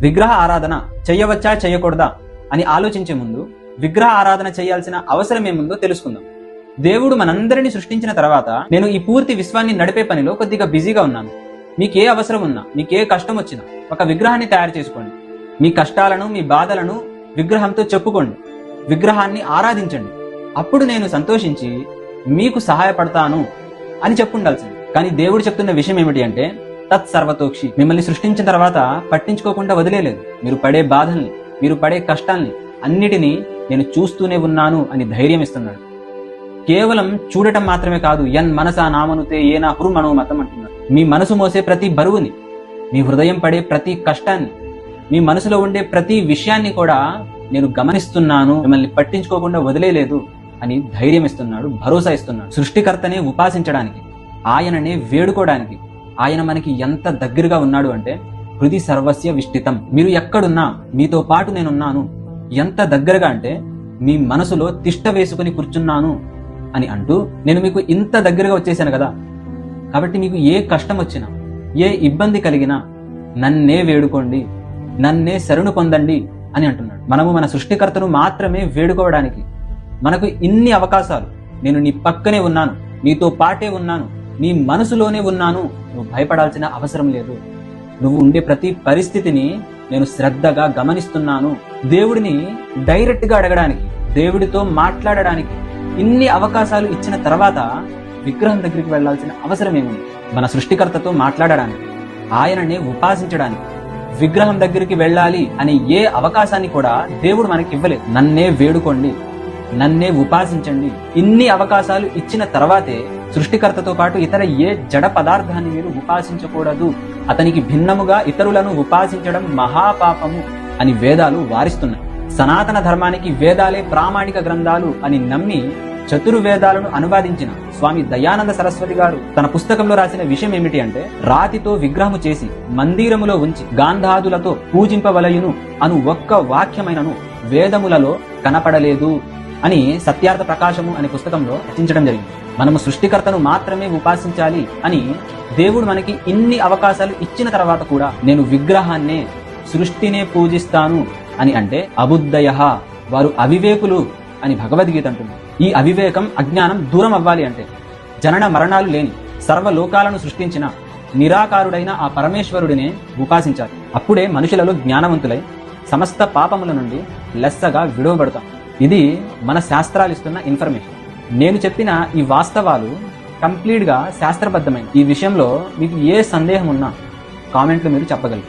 విగ్రహ ఆరాధన చెయ్యవచ్చా చెయ్యకూడదా అని ఆలోచించే ముందు విగ్రహ ఆరాధన చేయాల్సిన అవసరం ఏముందో తెలుసుకుందాం. దేవుడు మనందరినీ సృష్టించిన తర్వాత నేను ఈ పూర్తి విశ్వాన్ని నడిపే పనిలో కొద్దిగా బిజీగా ఉన్నాను. మీకే అవసరం ఉన్నా, మీకే కష్టం వచ్చినా ఒక విగ్రహాన్ని తయారు చేసుకోండి. మీ కష్టాలను, మీ బాధలను విగ్రహంతో చెప్పుకోండి. విగ్రహాన్ని ఆరాధించండి. అప్పుడు నేను సంతోషించి మీకు సహాయపడతాను అని చెప్పుండాల్సింది. కానీ దేవుడు చెప్తున్న విషయం ఏమిటి అంటే, తత్ సర్వతోక్షి. మిమ్మల్ని సృష్టించిన తర్వాత పట్టించుకోకుండా వదిలేలేదు. మీరు పడే బాధల్ని, మీరు పడే కష్టాల్ని అన్నిటినీ నేను చూస్తూనే ఉన్నాను అని ధైర్యం ఇస్తున్నాడు. కేవలం చూడటం మాత్రమే కాదు, యన్ మనసా నామనుతే ఏనా హృ మనోమతం అంటున్నాడు. మీ మనసు మోసే ప్రతి బరువుని, మీ హృదయం పడే ప్రతి కష్టాన్ని, మీ మనసులో ఉండే ప్రతి విషయాన్ని కూడా నేను గమనిస్తున్నాను, మిమ్మల్ని పట్టించుకోకుండా వదిలేలేదు అని ధైర్యం ఇస్తున్నాడు, భరోసా ఇస్తున్నాడు. సృష్టికర్తనే ఉపాసించడానికి, ఆయననే వేడుకోవడానికి ఆయన మనకి ఎంత దగ్గరగా ఉన్నాడు అంటే, హృది సర్వస్య విష్టితం. మీరు ఎక్కడున్నా మీతో పాటు నేనున్నాను. ఎంత దగ్గరగా అంటే, మీ మనసులో తిష్ట వేసుకుని కూర్చున్నాను అని అంటూ, నేను మీకు ఇంత దగ్గరగా వచ్చేసాను కదా, కాబట్టి మీకు ఏ కష్టం వచ్చినా, ఏ ఇబ్బంది కలిగినా నన్నే వేడుకోండి, నన్నే శరణు పొందండి అని అంటున్నాడు. మనము మన సృష్టికర్తను మాత్రమే వేడుకోవడానికి మనకు ఇన్ని అవకాశాలు. నేను నీ పక్కనే ఉన్నాను, నీతో పాటే ఉన్నాను, నీ మనసులోనే ఉన్నాను. నువ్వు భయపడాల్సిన అవసరం లేదు. నువ్వు ఉండే ప్రతి పరిస్థితిని నేను శ్రద్ధగా గమనిస్తున్నాను. దేవుడిని డైరెక్ట్ గా అడగడానికి, దేవుడితో మాట్లాడడానికి ఇన్ని అవకాశాలు ఇచ్చిన తర్వాత విగ్రహం దగ్గరికి వెళ్లాల్సిన అవసరం ఏముంది? మన సృష్టికర్తతో మాట్లాడడానికి, ఆయననే ఉపాసించడానికి విగ్రహం దగ్గరికి వెళ్ళాలి అనే ఏ అవకాశాన్ని కూడా దేవుడు మనకి ఇవ్వలేదు. నన్నే వేడుకోండి, నన్నే ఉపాసించండి, ఇన్ని అవకాశాలు ఇచ్చిన తర్వాతే సృష్టికర్తతో పాటు ఇతర ఏ జడ పదార్థాన్ని మీరు ఉపాసించకూడదు, అతనికి భిన్నముగా ఇతరులను ఉపాసించడం మహాపాపము అని వేదాలు వారిస్తున్నాయి. సనాతన ధర్మానికి వేదాలే ప్రామాణిక గ్రంథాలు అని నమ్మి చతుర్వేదాలను అనువాదించిన స్వామి దయానంద సరస్వతి గారు తన పుస్తకంలో రాసిన విషయం ఏమిటి అంటే, రాతితో విగ్రహము చేసి మందిరములో ఉంచి గాంధాదులతో పూజింపవలయును అను ఒక్క వాక్యమైనను వేదములలో కనపడలేదు అని సత్యార్థ ప్రకాశము అనే పుస్తకంలో రచించడం జరిగింది. మనము సృష్టికర్తను మాత్రమే ఉపాసించాలి అని దేవుడు మనకి ఇన్ని అవకాశాలు ఇచ్చిన తర్వాత కూడా నేను విగ్రహాన్నే, సృష్టినే పూజిస్తాను అని అంటే అబుద్ధయః, వారు అవివేకులు అని భగవద్గీత అంటుంది. ఈ అవివేకం, అజ్ఞానం దూరం అవ్వాలి అంటే జనన మరణాలు లేని, సర్వలోకాలను సృష్టించిన నిరాకారుడైన ఆ పరమేశ్వరుడినే ఉపాసించాలి. అప్పుడే మనుషులలో జ్ఞానవంతులై సమస్త పాపముల నుండి లెస్సగా విడువబడతాం. ఇది మన శాస్త్రాలు ఇస్తున్న ఇన్ఫర్మేషన్. నేను చెప్పిన ఈ వాస్తవాలు కంప్లీట్ గా శాస్త్రబద్ధమైన. ఈ విషయంలో మీకు ఏ సందేహం ఉన్నా కామెంట్లు మీరు చెప్పగలరు.